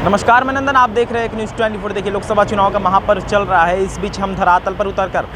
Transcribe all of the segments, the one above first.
नमस्कार, मैं नंदन। आप देख रहे हैं एक न्यूज़ 24। देखिए, लोकसभा चुनाव का महापर्व चल रहा है। इस बीच हम धरातल पर उतरकर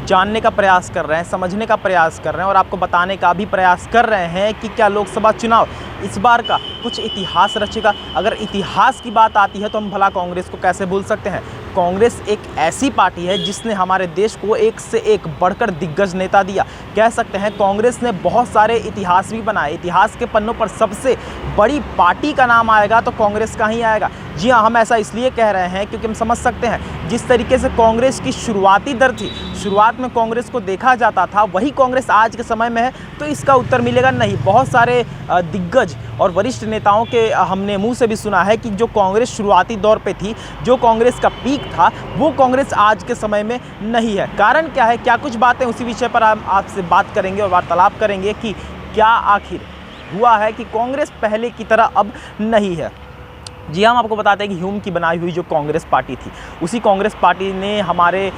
जानने का प्रयास कर रहे हैं, समझने का प्रयास कर रहे हैं और आपको बताने का भी प्रयास कर रहे हैं कि क्या लोकसभा चुनाव इस बार का कुछ इतिहास रचेगा। अगर इतिहास की बात आती है तो हम भला कांग्रेस को कैसे भूल सकते हैं। कांग्रेस एक ऐसी पार्टी है जिसने हमारे देश को एक से एक बढ़कर दिग्गज नेता दिया। कह सकते हैं कांग्रेस ने बहुत सारे इतिहास भी बनाए। इतिहास के पन्नों पर सबसे बड़ी पार्टी का नाम आएगा तो कांग्रेस का ही आएगा। जी हाँ, हम ऐसा इसलिए कह रहे हैं क्योंकि हम समझ सकते हैं जिस तरीके से कांग्रेस की शुरुआती दर थी, शुरुआत में कांग्रेस को देखा जाता था, वही कांग्रेस आज के समय में है। तो इसका उत्तर मिलेगा नहीं। बहुत सारे दिग्गज और वरिष्ठ नेताओं के हमने मुंह से भी सुना है कि जो कांग्रेस शुरुआती दौर पे थी, जो कांग्रेस का पीक था, वो कांग्रेस आज के समय में नहीं है। कारण क्या है, क्या कुछ बातें, उसी विषय पर हम आपसे बात करेंगे और वार्तालाप करेंगे कि क्या आखिर हुआ है कि कांग्रेस पहले की तरह अब नहीं है। जी, हम आपको बताते हैं कि ह्यूम की बनाई हुई जो कांग्रेस पार्टी थी, उसी कांग्रेस पार्टी ने हमारे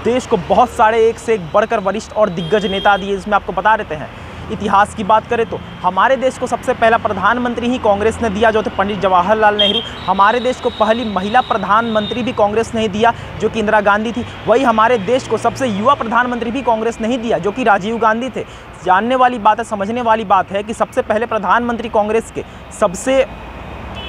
देश को बहुत सारे एक से एक बढ़कर वरिष्ठ और दिग्गज नेता दिए। इसमें आपको बता देते हैं, इतिहास की बात करें तो हमारे देश को सबसे पहला प्रधानमंत्री ही कांग्रेस ने दिया, जो थे पंडित जवाहरलाल नेहरू। हमारे देश को पहली महिला प्रधानमंत्री भी कांग्रेस ने ही दिया, जो कि इंदिरा गांधी थी। वही हमारे देश को सबसे युवा प्रधानमंत्री भी कांग्रेस ने ही दिया, जो कि राजीव गांधी थे। जानने वाली बात है, समझने वाली बात है कि सबसे पहले प्रधानमंत्री कांग्रेस के, सबसे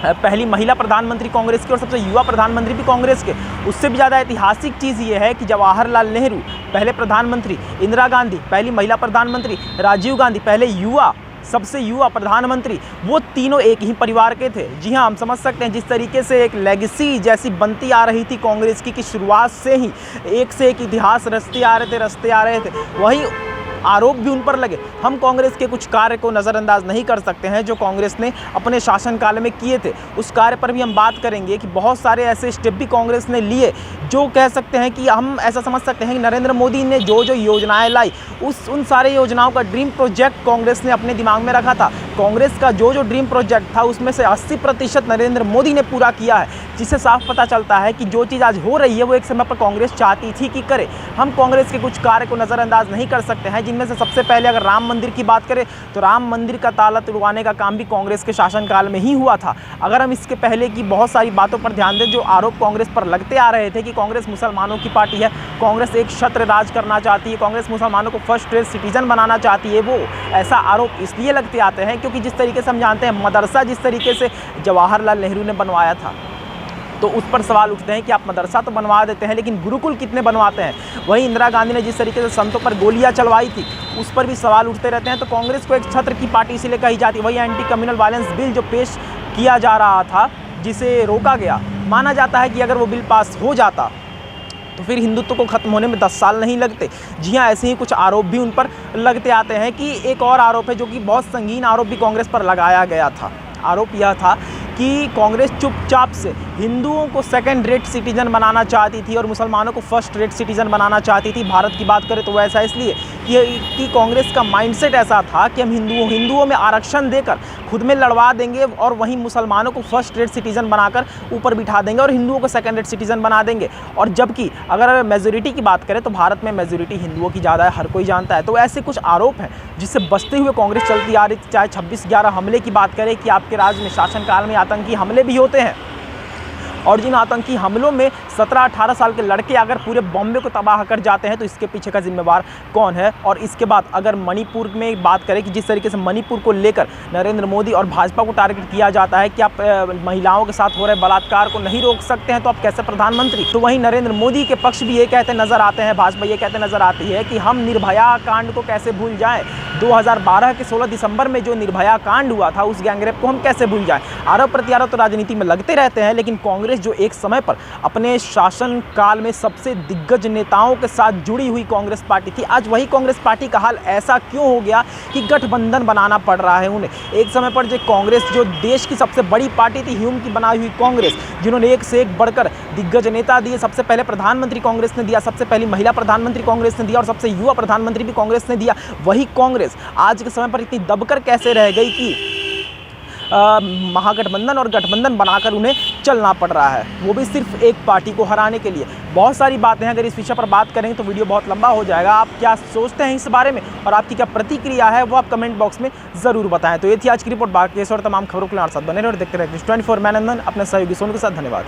पहली महिला प्रधानमंत्री कांग्रेस के और सबसे युवा प्रधानमंत्री भी कांग्रेस के। उससे भी ज़्यादा ऐतिहासिक चीज़ ये है कि जवाहरलाल नेहरू पहले प्रधानमंत्री, इंदिरा गांधी पहली महिला प्रधानमंत्री, राजीव गांधी पहले युवा, सबसे युवा प्रधानमंत्री, वो तीनों एक ही परिवार के थे। जी हाँ, हम समझ सकते हैं जिस तरीके से एक लेगेसी जैसी बनती आ रही थी कांग्रेस की, कि शुरुआत से ही एक से एक इतिहास रचते आ रहे थे, वहीं आरोप भी उन पर लगे। हम कांग्रेस के कुछ कार्य को नज़रअंदाज नहीं कर सकते हैं जो कांग्रेस ने अपने शासनकाल में किए थे। उस कार्य पर भी हम बात करेंगे कि बहुत सारे ऐसे स्टेप भी कांग्रेस ने लिए जो कह सकते हैं कि हम ऐसा समझ सकते हैं कि नरेंद्र मोदी ने जो जो योजनाएं लाई, उन सारे योजनाओं का ड्रीम प्रोजेक्ट कांग्रेस ने अपने दिमाग में रखा था। कांग्रेस का जो जो ड्रीम प्रोजेक्ट था उसमें से 80% नरेंद्र मोदी ने पूरा किया है, जिससे साफ पता चलता है कि जो चीज़ आज हो रही है वो एक समय पर कांग्रेस चाहती थी कि करे। हम कांग्रेस के कुछ कार्य को नज़रअंदाज नहीं कर सकते हैं, जिनमें से सबसे पहले अगर राम मंदिर की बात करें तो राम मंदिर का ताला तुड़वाने का काम भी कांग्रेस के शासनकाल में ही हुआ था। अगर हम इसके पहले की बहुत सारी बातों पर ध्यान दें, जो आरोप कांग्रेस पर लगते आ रहे थे कि कांग्रेस मुसलमानों की पार्टी है, कांग्रेस एक छत्र राज करना चाहती है, कांग्रेस मुसलमानों को फर्स्ट रेट सिटीजन बनाना चाहती है, वो ऐसा आरोप इसलिए लगते आते हैं क्योंकि जिस तरीके से हम जानते हैं मदरसा जिस तरीके से जवाहरलाल नेहरू ने बनवाया था, तो उस पर सवाल उठते हैं कि आप मदरसा तो बनवा देते हैं लेकिन गुरुकुल कितने बनवाते हैं। वहीं इंदिरा गांधी ने जिस तरीके से संतों पर गोलियां चलवाई थी, उस पर भी सवाल उठते रहते हैं। तो कांग्रेस को एक छत्र की पार्टी इसलिए कही जाती है। वही एंटी कम्युनल वायलेंस बिल जो पेश किया जा रहा था, जिसे रोका गया, माना जाता है कि अगर वो बिल पास हो जाता तो फिर हिंदुत्व को खत्म होने में 10 साल नहीं लगते। जी हाँ, ऐसे ही कुछ आरोप भी उन पर लगते आते हैं कि एक और आरोप है जो कि बहुत संगीन आरोप भी कांग्रेस पर लगाया गया था। आरोप यह था कि कांग्रेस चुपचाप से हिंदुओं को सेकंड रेट सिटीजन बनाना चाहती थी और मुसलमानों को फर्स्ट रेट सिटीजन बनाना चाहती थी। भारत की बात करें तो वैसा इसलिए कि कांग्रेस का माइंडसेट ऐसा था कि हम हिंदुओं में आरक्षण देकर खुद में लड़वा देंगे और वहीं मुसलमानों को फर्स्ट रेट सिटीजन बनाकर ऊपर बिठा देंगे और हिंदुओं को सेकंड रेट सिटीजन बना देंगे। और जबकि अगर मेजोरिटी की बात करें तो भारत में मेजोरिटी हिंदुओं की ज़्यादा है, हर कोई जानता है। तो ऐसे कुछ आरोप हैं जिससे बचते हुए कांग्रेस चलती आ रही थी। चाहे 26/11 हमले की बात करें कि आपके राज्य में शासनकाल में आतंकी हमले भी होते हैं, और जिन आतंकी हमलों में 17-18 साल के लड़के अगर पूरे बॉम्बे को तबाह कर जाते हैं तो इसके पीछे का जिम्मेवार कौन है। और इसके बाद अगर मणिपुर में बात करें कि जिस तरीके से मणिपुर को लेकर नरेंद्र मोदी और भाजपा को टारगेट किया जाता है कि आप महिलाओं के साथ हो रहे बलात्कार को नहीं रोक सकते हैं तो आप कैसे प्रधानमंत्री। तो वहीं नरेंद्र मोदी के पक्ष भी ये कहते नजर आते हैं, भाजपा ये कहते नजर आती है कि हम निर्भया कांड को कैसे भूल जाएं। 2012 के 16 दिसंबर में जो निर्भया कांड हुआ था, उस गैंगरेप को हम कैसे भूल जाएं। आरोप प्रत्यारोप तो राजनीति में लगते रहते हैं, लेकिन कांग्रेस जो एक समय पर अपने शासन काल में सबसे दिग्गज नेताओं के साथ जुड़ी हुई कांग्रेस पार्टी थी, आज वही कांग्रेस पार्टी का हाल ऐसा क्यों हो गया कि गठबंधन बनाना पड़ रहा है उन्हें। एक समय पर जो कांग्रेस, जो देश की सबसे बड़ी पार्टी थी, ह्यूम की बनाई हुई कांग्रेस, जिन्होंने एक से एक बढ़कर दिग्गज नेता दिए, सबसे पहले प्रधानमंत्री कांग्रेस ने दिया, सबसे पहली महिला प्रधानमंत्री कांग्रेस ने दिया और सबसे युवा प्रधानमंत्री भी कांग्रेस ने दिया, वही कांग्रेस आज के समय पर इतनी दबकर कैसे रह गई कि महागठबंधन और गठबंधन बनाकर उन्हें चलना पड़ रहा है, वो भी सिर्फ एक पार्टी को हराने के लिए। बहुत सारी बातें हैं, अगर इस विषय पर बात करेंगे तो वीडियो बहुत लंबा हो जाएगा। आप क्या सोचते हैं इस बारे में और आपकी क्या प्रतिक्रिया है वो आप कमेंट बॉक्स में ज़रूर बताएं। तो ये थी आज की रिपोर्ट। बाकी और तमाम खबरों के लिए हमारे साथ बने रहे और देखते रहे न्यूज़ 24। मैं नंदन अपने सहयोगी सोनू के साथ। धन्यवाद।